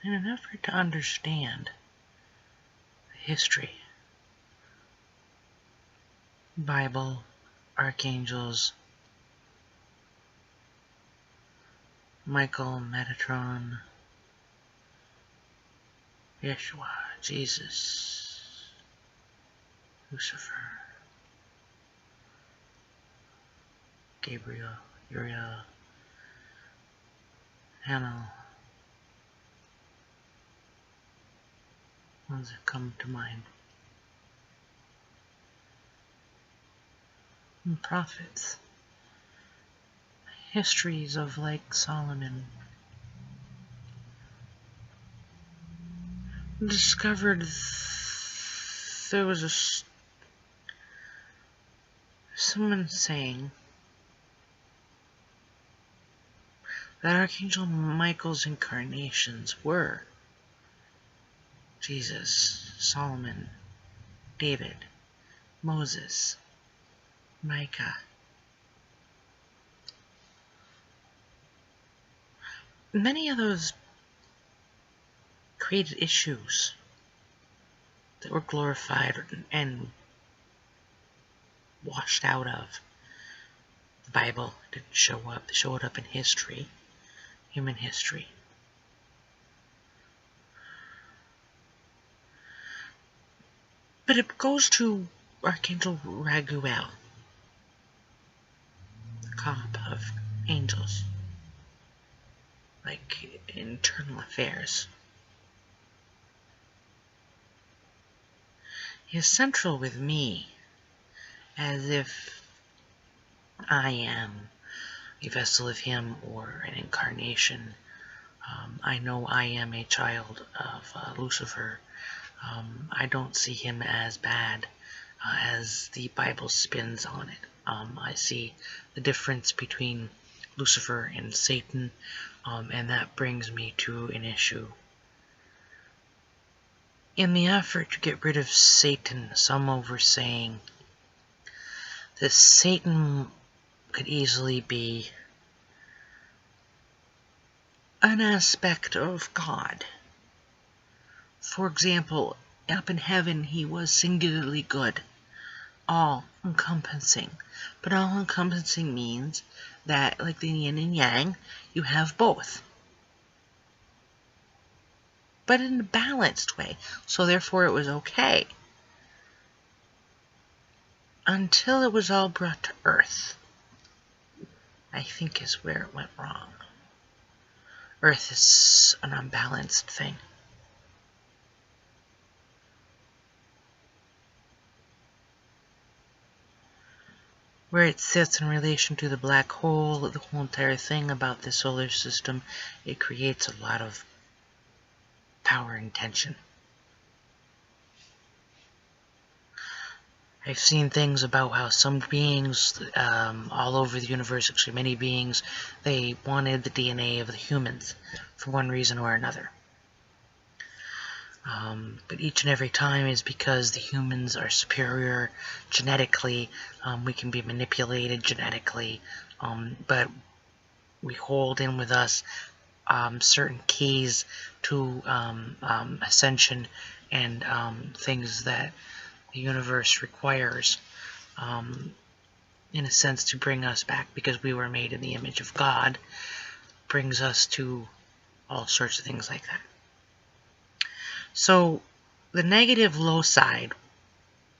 in an effort to understand the history, Bible, archangels, Michael, Metatron, Yeshua, Jesus, Lucifer, Gabriel, Uriel, Hannah, ones that come to mind. And prophets, histories of like Solomon, discovered there was someone saying that Archangel Michael's incarnations were Jesus, Solomon, David, Moses, Micah. Many of those created issues that were glorified and washed out of the Bible. Didn't show up. They showed up in history, human history. But it goes to Archangel Raguel, the cop of angels, like internal affairs. He is central with me, as if I am a vessel of him or an incarnation. I know I am a child of Lucifer. I don't see him as bad as the Bible spins on it. I see the difference between Lucifer and Satan, and that brings me to an issue. In the effort to get rid of Satan, some were saying that Satan could easily be an aspect of God. For example, up in heaven he was singularly good, all-encompassing. But all-encompassing means that, like the yin and yang, you have both, but in a balanced way, so therefore it was okay. Until it was all brought to earth, I think is where it went wrong. Earth is an unbalanced thing. Where it sits in relation to the black hole, the whole entire thing about the solar system, it creates a lot of power and tension. I've seen things about how some beings all over the universe, actually many beings, they wanted the DNA of the humans for one reason or another. But each and every time is because the humans are superior genetically. We can be manipulated genetically, but we hold in with us certain keys to ascension and things that the universe requires, in a sense, to bring us back, because we were made in the image of God, brings us to all sorts of things like that. So the negative low side,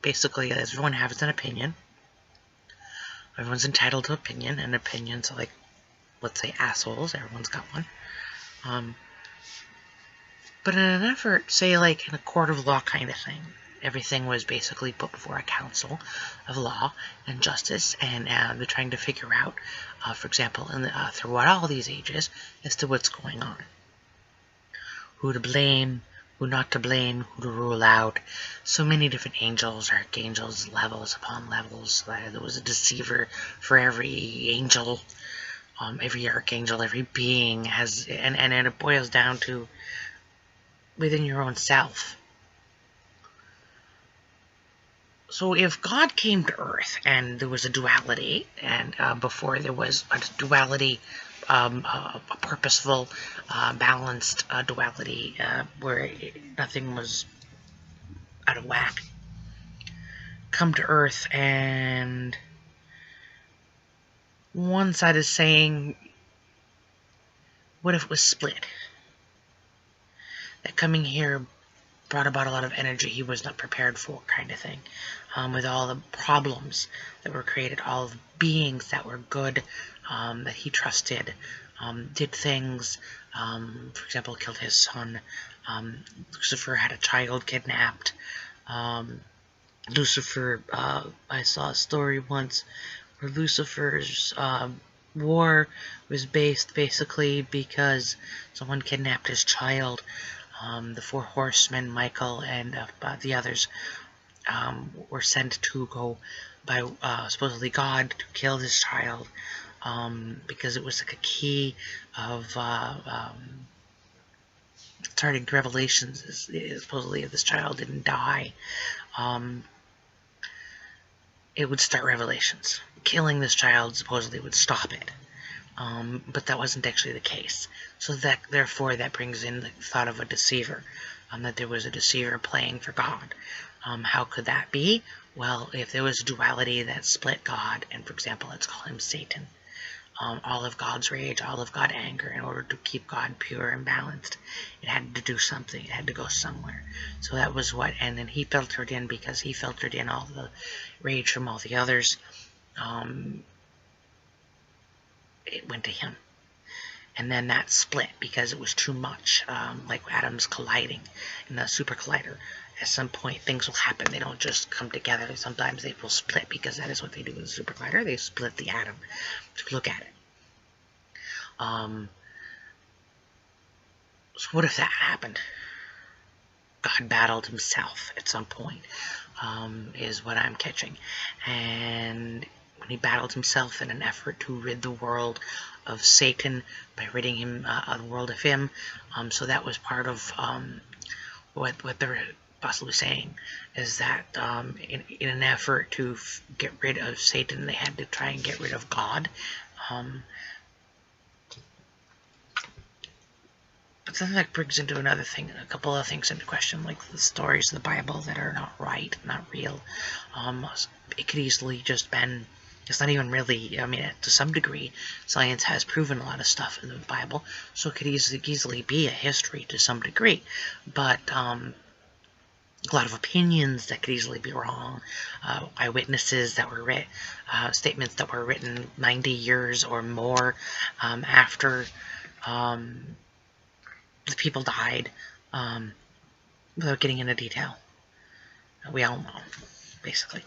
basically, is everyone has an opinion. Everyone's entitled to opinion, and opinions are like, let's say, assholes. Everyone's got one. But in an effort, say like in a court of law kind of thing, everything was basically put before a council of law and justice, and they're trying to figure out, for example, throughout all these ages, as to what's going on. Who to blame, who not to blame, who to rule out. So many different angels, archangels, levels upon levels. There was a deceiver for every angel, every archangel, every being has, and it boils down to within your own self. So if God came to earth and there was a duality, and before there was a duality a purposeful, balanced duality where nothing was out of whack, come to Earth, and one side is saying, what if it was split? That coming here brought about a lot of energy he was not prepared for, kind of thing. With all the problems that were created, all the beings that were good, that he trusted, did things, for example, killed his son. Lucifer had a child kidnapped. Lucifer, I saw a story once where Lucifer's war was based basically because someone kidnapped his child. The four horsemen, Michael and the others, were sent to go by supposedly God to kill this child, because it was like a key of starting Revelations. Supposedly, if this child didn't die, it would start Revelations. Killing this child supposedly would stop it. But that wasn't actually the case. So that, therefore, that brings in the thought of a deceiver, that there was a deceiver playing for God. How could that be? Well, if there was a duality that split God, and for example, let's call him Satan, all of God's rage, all of God's anger, in order to keep God pure and balanced, it had to do something. It had to go somewhere. So that was what, and then he filtered in, because he filtered in all the rage from all the others. It went to him. And then that split because it was too much, like atoms colliding in the super collider. At some point, things will happen. They don't just come together. Sometimes they will split, because that is what they do with the super collider. They split the atom to look at it. So what if that happened? God battled himself at some point, is what I'm catching. And when he battled himself in an effort to rid the world of Satan by ridding him of the world of him, so that was part of what they're possibly saying, is that in an effort to get rid of Satan, they had to try and get rid of God. But then that brings into another thing, a couple of things into question, like the stories of the Bible that are not right, not real. It could easily just been, it's not even really, I mean, to some degree, science has proven a lot of stuff in the Bible, so it could easily be a history to some degree. But a lot of opinions that could easily be wrong, eyewitnesses that were statements that were written 90 years or more after the people died, without getting into detail. We all know, basically.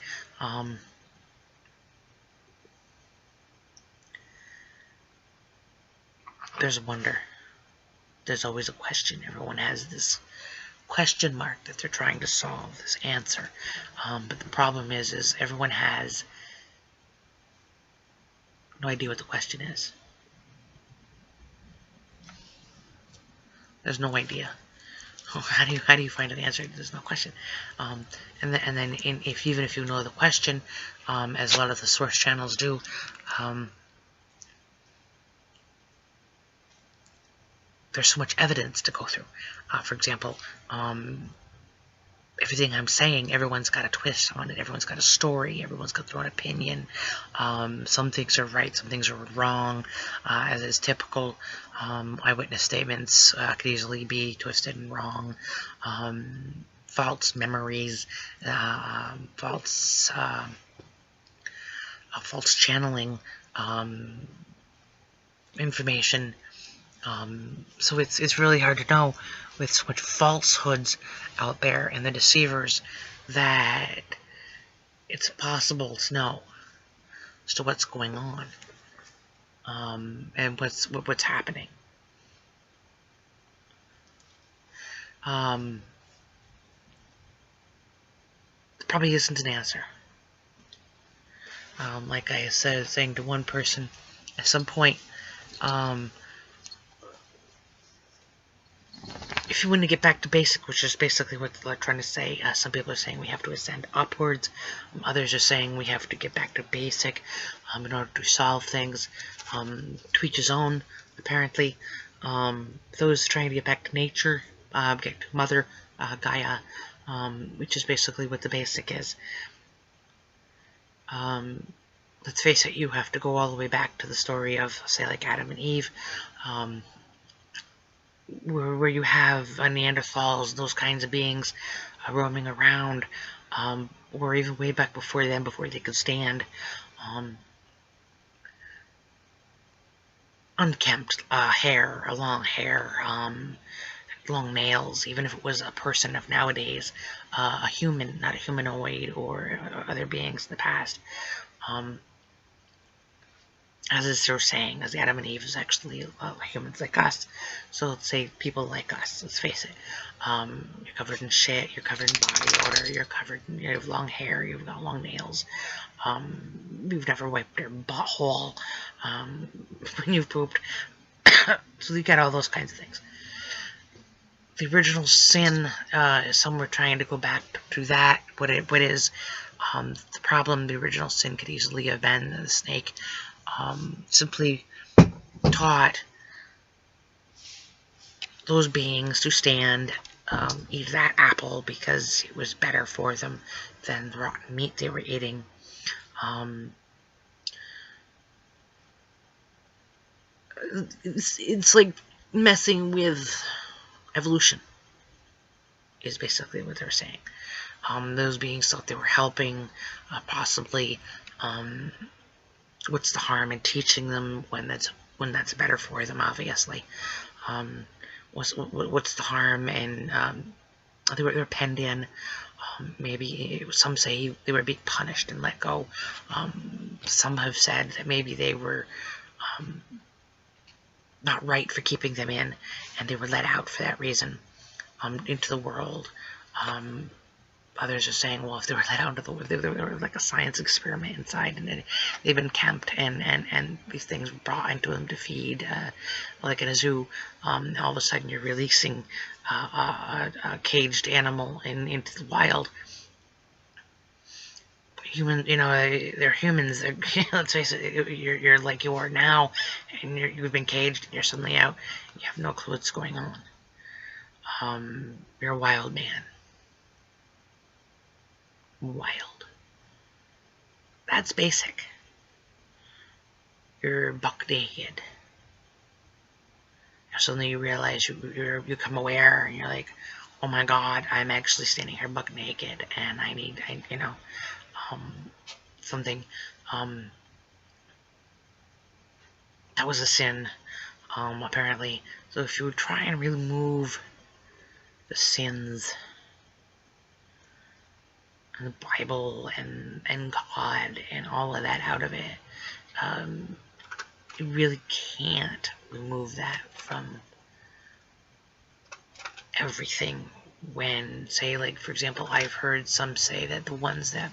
There's a wonder. There's always a question. Everyone has this question mark that they're trying to solve, this answer. But the problem is everyone has no idea what the question is. There's no idea. How do you find an answer? There's no question. And then even if you know the question, as a lot of the source channels do, there's so much evidence to go through. For example, everything I'm saying, everyone's got a twist on it. Everyone's got a story. Everyone's got their own opinion. Some things are right, some things are wrong, as is typical. Eyewitness statements could easily be twisted and wrong. False memories, false channeling, information. So it's really hard to know, with so much falsehoods out there and the deceivers, that it's impossible to know as to what's going on, and what's happening. There probably isn't an answer. Like I said, saying to one person at some point, if you want to get back to basic, which is basically what they're trying to say, some people are saying we have to ascend upwards. Others are saying we have to get back to basic in order to solve things. To each his own, apparently. Those trying to get back to nature, get to Mother Gaia, which is basically what the basic is. Let's face it, you have to go all the way back to the story of, say, like Adam and Eve, where you have Neanderthals, those kinds of beings roaming around, or even way back before them, before they could stand. Unkempt hair, long hair, long nails, even if it was a person of nowadays, a human, not a humanoid, or other beings in the past. As they're saying, as Adam and Eve is actually humans like us. So let's say people like us, let's face it. You're covered in shit, you're covered in body odor, you have long hair, you've got long nails. You've never wiped your butthole when you've pooped. So you got all those kinds of things. The original sin, some were trying to go back to that. What is the problem? The original sin could easily have been the snake simply taught those beings to stand, eat that apple because it was better for them than the rotten meat they were eating. It's like messing with evolution, is basically what they're saying. Those beings thought they were helping, possibly. What's the harm in teaching them when that's better for them? Obviously, what's the harm in they were penned in? Maybe some say they were being punished and let go. Some have said that maybe they were not right for keeping them in, and they were let out for that reason into the world. Others are saying, well, if they were let out into the world, they were like a science experiment inside, and they've been camped, and these things were brought into them to feed, like in a zoo. All of a sudden, you're releasing a caged animal into the wild. Human, they're humans. Let's face it, you're like you are now, and you've been caged, and you're suddenly out. You have no clue what's going on. You're a wild man. Wild. That's basic. You're buck naked. Suddenly you realize you become aware, and you're like, oh my god, I'm actually standing here buck naked, and I need, something. That was a sin, apparently. So if you would try and remove the sins, and the Bible and God and all of that out of it, you really can't remove that from everything. When, say, like, for example, I've heard some say that the ones that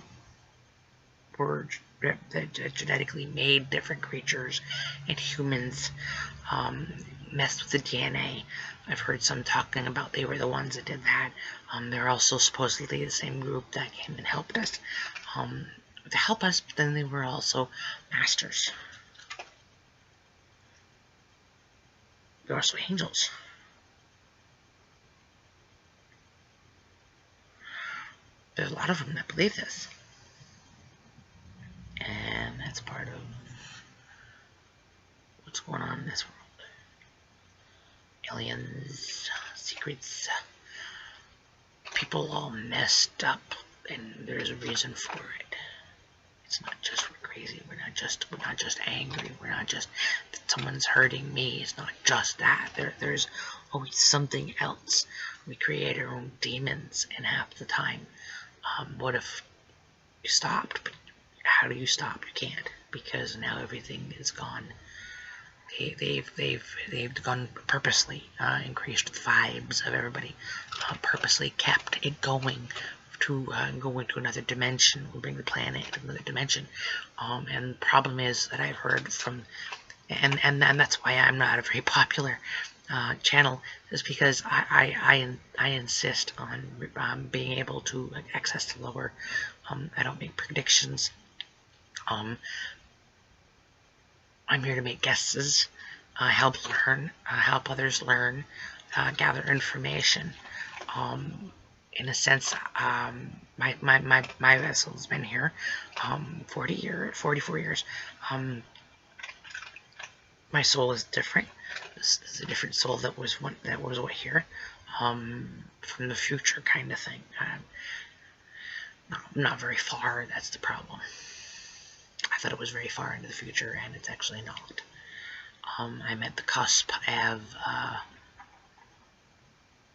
were that genetically made different creatures and humans messed with the DNA. I've heard some talking about they were the ones that did that. They're also supposedly the same group that came and helped us. To help us, but then they were also masters. They're also angels. There's a lot of them that believe this. And that's part of what's going on in this world. Aliens, secrets, people all messed up, and there's a reason for it. It's not just we're crazy, we're not just angry, we're not just that someone's hurting me. It's not just that. There's always something else. We create our own demons, and half the time, what if you stopped? But how do you stop? You can't, because now everything is gone. They've gone purposely increased the vibes of everybody, purposely kept it going to go into another dimension. We'll bring the planet into another dimension. And the problem is that I've heard from, and that's why I'm not a very popular channel is because I insist on being able to access the lower. I don't make predictions. I'm here to make guesses, help learn, help others learn, gather information. In a sense, my vessel's been here 44 years. My soul is different. This is a different soul that was here, from the future kind of thing. Not very far. That's the problem. I thought it was very far into the future, and it's actually not. I'm at the cusp of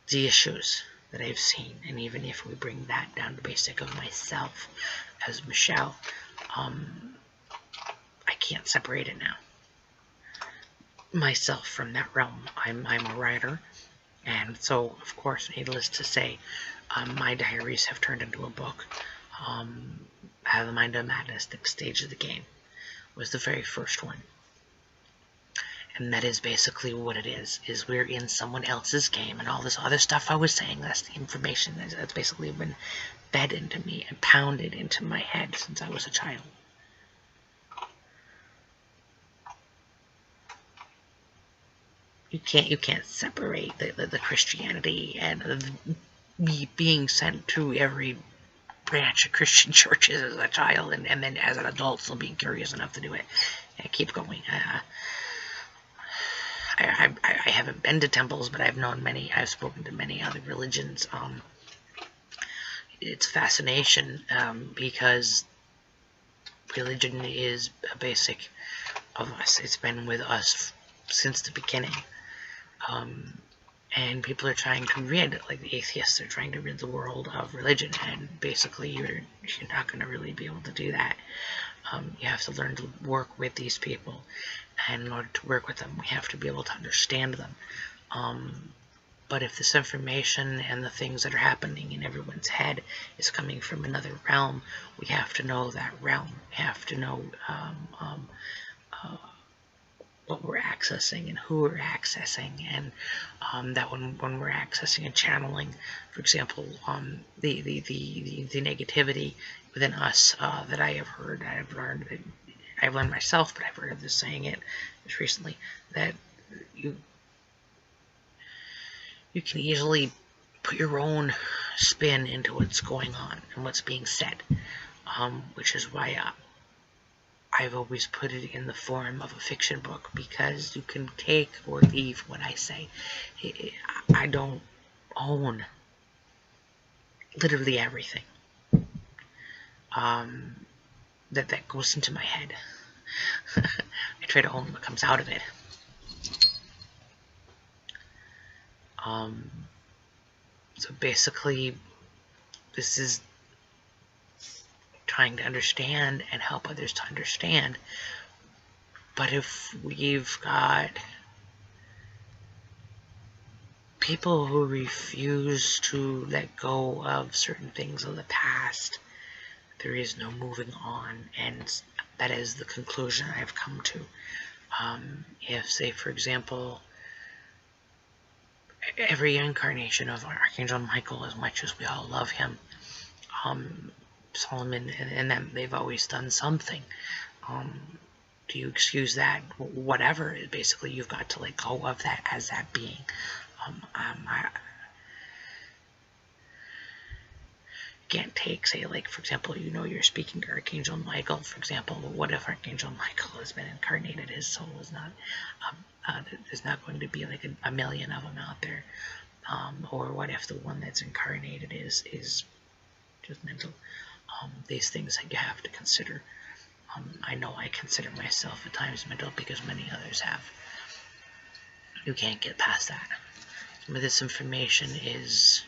the issues that I've seen, and even if we bring that down to basic of myself as Michelle, I can't separate it now. Myself from that realm. I'm a writer, and so of course, needless to say, my diaries have turned into a book. How the Mind of Madness, the stage of the game, was the very first one. And that is basically what it is we're in someone else's game, and all this other stuff I was saying, that's the information that's basically been fed into me and pounded into my head since I was a child. You can't separate the Christianity and me being sent to every branch of Christian churches as a child, and then as an adult still being curious enough to do it. And keep going. I haven't been to temples, but I've known many. I've spoken to many other religions. It's fascination, because religion is a basic of us. It's been with us since the beginning. And people are trying to rid, like the atheists are trying to rid the world of religion, and basically you're not going to really be able to do that. You have to learn to work with these people, and in order to work with them, we have to be able to understand them. But if this information and the things that are happening in everyone's head is coming from another realm, we have to know that realm. We have to know what we're accessing and who we're accessing, and that when we're accessing and channeling, for example, the negativity within us that I have heard, I've learned myself, but I've heard others saying it just recently, that you can easily put your own spin into what's going on and what's being said, which is why I've always put it in the form of a fiction book, because you can take or leave what I say. I don't own literally everything that goes into my head. I try to own what comes out of it. So basically, this is trying to understand and help others to understand. But if we've got people who refuse to let go of certain things of the past, there is no moving on, and that is the conclusion I've come to. If, say, for example, every incarnation of Archangel Michael, as much as we all love him, Solomon and them, they've always done something. Do you excuse that? Whatever. Basically, you've got to let go of that as that being. I can't take, say, like, for example, you're speaking to Archangel Michael, for example. Well, what if Archangel Michael has been incarnated? His soul is not, there's not going to be like a million of them out there. Or what if the one that's incarnated is just mental? These things that you have to consider. I know I consider myself at times mental because many others have. You can't get past that. Some of this information is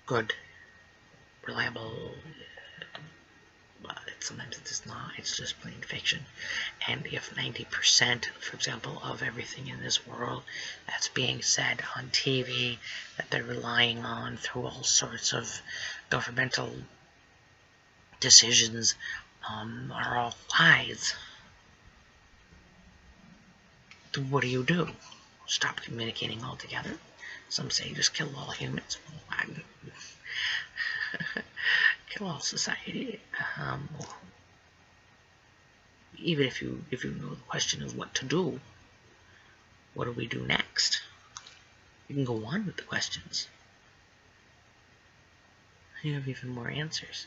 good, reliable, but sometimes it is not. It's just plain fiction. And if 90%, for example, of everything in this world that's being said on TV, that they're relying on through all sorts of governmental decisions, are all lies, what do you do? stop communicating altogether. Some say just kill all humans. Kill all society. Even if you know the question of what to do, what do we do next? You can go on with the questions. You have even more answers.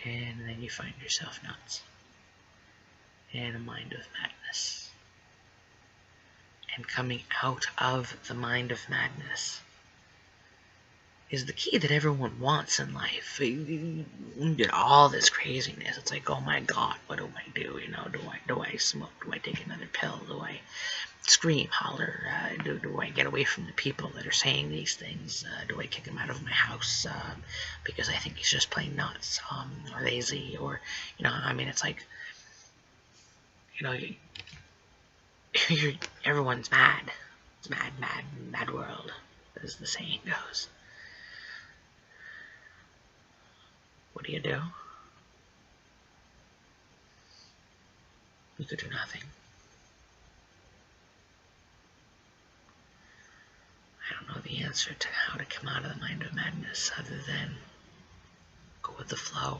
And then you find yourself nuts. In a mind of madness. And coming out of the mind of madness is the key that everyone wants in life. You get all this craziness. It's like, oh my God, what do I do? You know, do I smoke? Do I take another pill? Do I scream, holler? Do I get away from the people that are saying these things? Do I kick him out of my house because I think he's just plain nuts or lazy? Or, you know, I mean, it's like, you know, everyone's mad. It's mad world, as the saying goes. What do? You could do nothing. I don't know the answer to how to come out of the mind of madness other than go with the flow.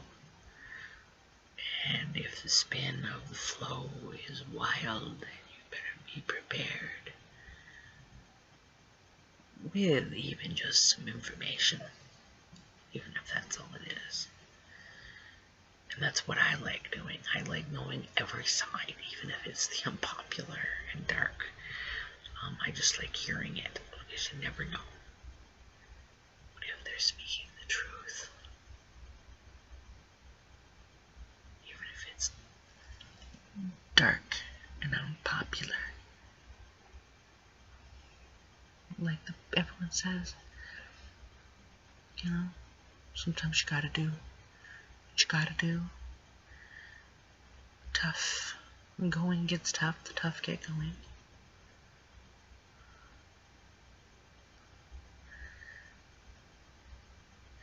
And if the spin of the flow is wild, then you better be prepared with even just some information, even if that's all it is. And that's what I like doing. I like knowing every side, even if it's the unpopular and dark. I just like hearing it, because you never know. What if they're speaking the truth? Even if it's dark and unpopular. Like everyone says, you know, sometimes you gotta do what you gotta do. Tough. When going gets tough, the tough get going.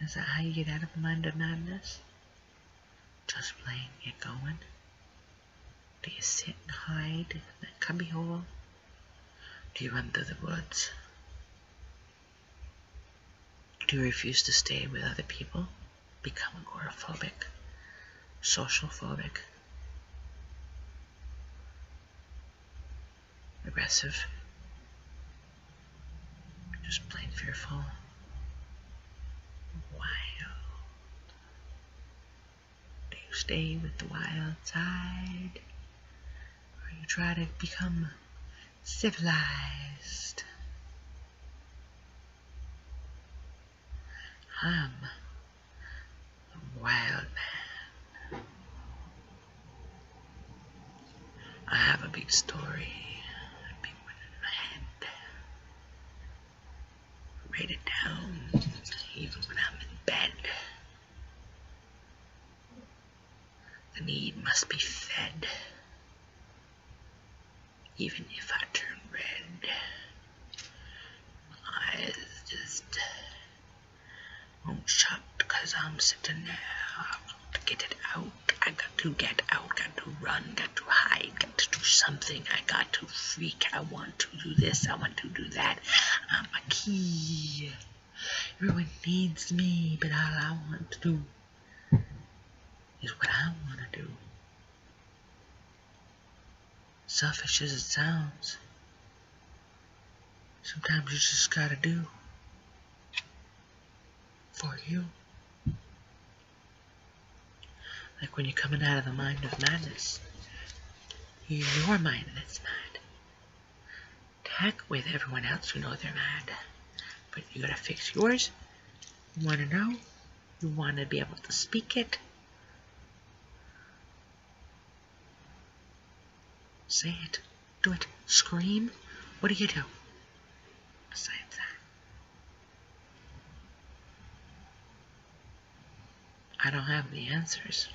Is that how you get out of the mind of madness? Just plain get going? Do you sit and hide in that cubbyhole? Do you run through the woods? Do you refuse to stay with other people? Become agoraphobic? Social phobic? Aggressive? Just plain fearful? Wild? Do you stay with the wild side? Or you try to become civilized? I'm a wild man. I have a big story, a big one in my head. Write it down, even when I'm in bed. The need must be fed, even if I turn red. My eyes just won't shut because I'm sitting there. I want to get it out. I got to get out, got to run, got to hide, got to do something. I got to freak. I want to do this. I want to do that. I'm a key. Everyone needs me, but all I want to do is what I want to do. Selfish as it sounds, sometimes you just gotta do for you. Like when you're coming out of the mind of madness, your mind that's mad. Heck with everyone else who know they're mad, but you gotta fix yours. You wanna know, you wanna be able to speak it. Say it, do it, scream. What do you do besides that? I don't have the answers.